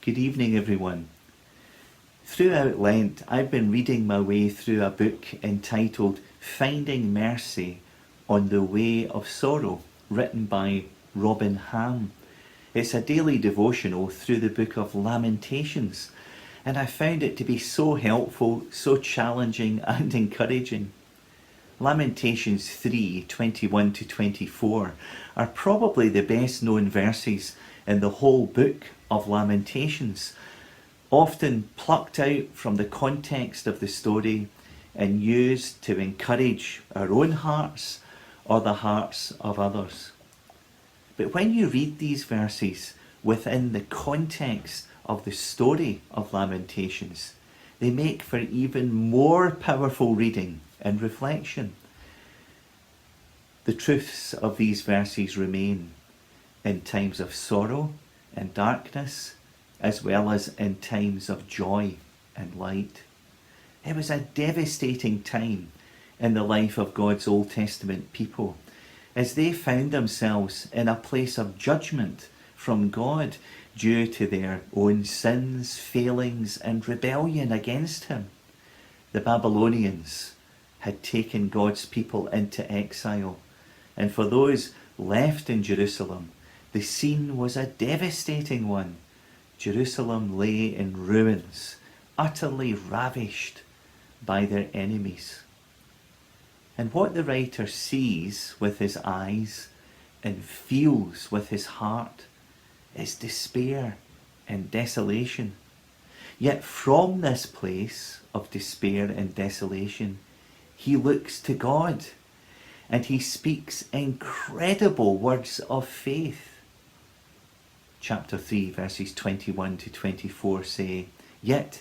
Good evening, everyone. Throughout Lent, I've been reading my way through a book entitled Finding Mercy on the Way of Sorrow, written by Robin Ham. It's a daily devotional through the book of Lamentations, and I found it to be so helpful, so challenging and encouraging. Lamentations 3:21 to 24 are probably the best known verses in the whole book of Lamentations, often plucked out from the context of the story and used to encourage our own hearts or the hearts of others. But when you read these verses within the context of the story of Lamentations, they make for even more powerful reading and reflection. The truths of these verses remain in times of sorrow and darkness, as well as in times of joy and light. It was a devastating time in the life of God's Old Testament people, as they found themselves in a place of judgment from God due to their own sins, failings, and rebellion against Him. The Babylonians had taken God's people into exile, and for those left in Jerusalem, the scene was a devastating one. Jerusalem lay in ruins, utterly ravished by their enemies. And what the writer sees with his eyes and feels with his heart is despair and desolation. Yet from this place of despair and desolation, he looks to God and he speaks incredible words of faith. Chapter 3 verses 21 to 24 say, "Yet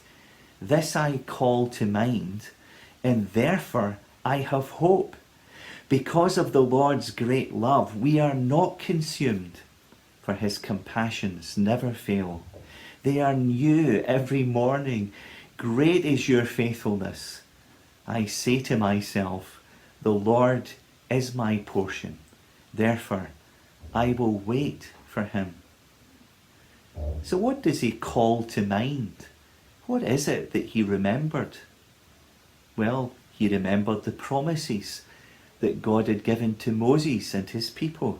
this I call to mind, and therefore I have hope. Because of the Lord's great love, we are not consumed, for his compassions never fail. They are new every morning. Great is your faithfulness. I say to myself, the Lord is my portion. Therefore, I will wait for him." So what does he call to mind? What is it that he remembered? Well, he remembered the promises that God had given to Moses and his people.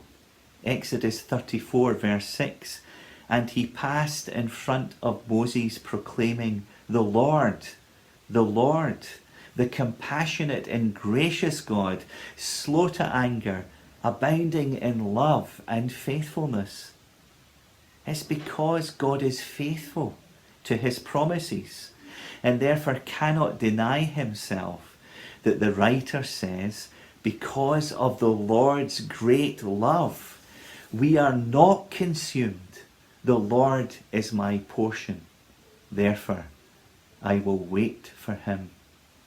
Exodus 34 verse 6, "And he passed in front of Moses proclaiming, the Lord, the compassionate and gracious God, slow to anger, abounding in love and faithfulness." It's because God is faithful to his promises and therefore cannot deny himself that the writer says, because of the Lord's great love, we are not consumed. The Lord is my portion. Therefore, I will wait for him.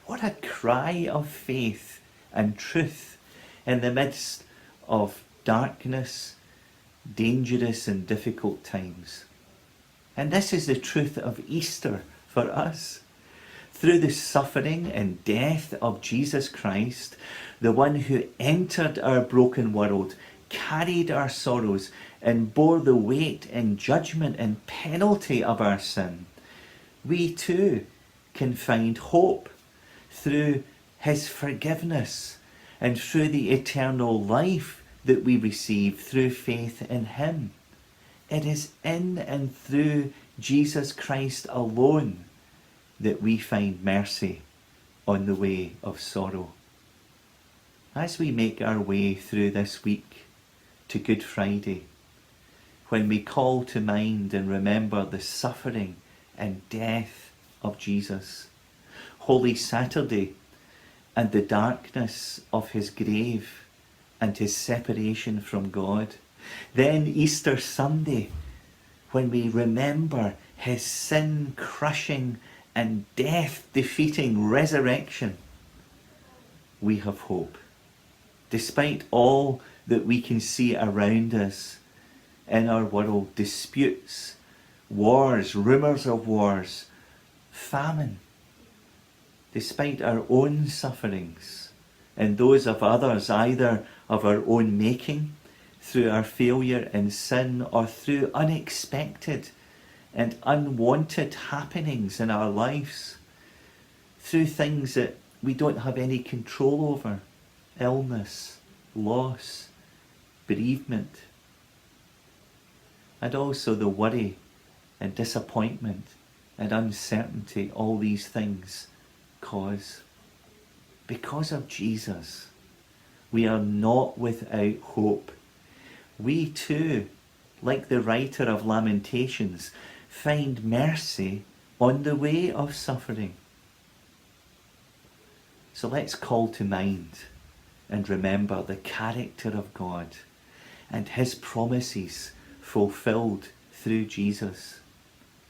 What a cry of faith and truth in the midst of darkness, dangerous and difficult times. And this is the truth of Easter for us. Through the suffering and death of Jesus Christ, the one who entered our broken world, carried our sorrows, and bore the weight and judgment and penalty of our sin, we too can find hope through his forgiveness and through the eternal life that we receive through faith in him. It is in and through Jesus Christ alone that we find mercy on the way of sorrow. As we make our way through this week to Good Friday, when we call to mind and remember the suffering and death of Jesus, Holy Saturday and the darkness of his grave and his separation from God, then Easter Sunday, when we remember his sin-crushing and death-defeating resurrection, we have hope. Despite all that we can see around us in our world, disputes, wars, rumours of wars, famine, despite our own sufferings and those of others, either of our own making, through our failure in sin, or through unexpected and unwanted happenings in our lives, through things that we don't have any control over, illness, loss, bereavement, and also the worry and disappointment and uncertainty all these things cause. Because of Jesus, we are not without hope. We too, like the writer of Lamentations, find mercy on the way of suffering. So let's call to mind and remember the character of God and his promises fulfilled through Jesus.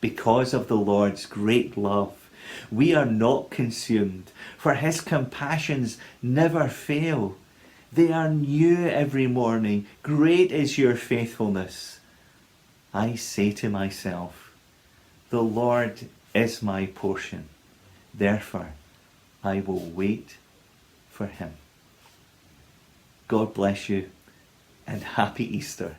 Because of the Lord's great love, we are not consumed, for his compassions never fail. They are new every morning. Great is your faithfulness. I say to myself, the Lord is my portion. Therefore, I will wait for him. God bless you and happy Easter.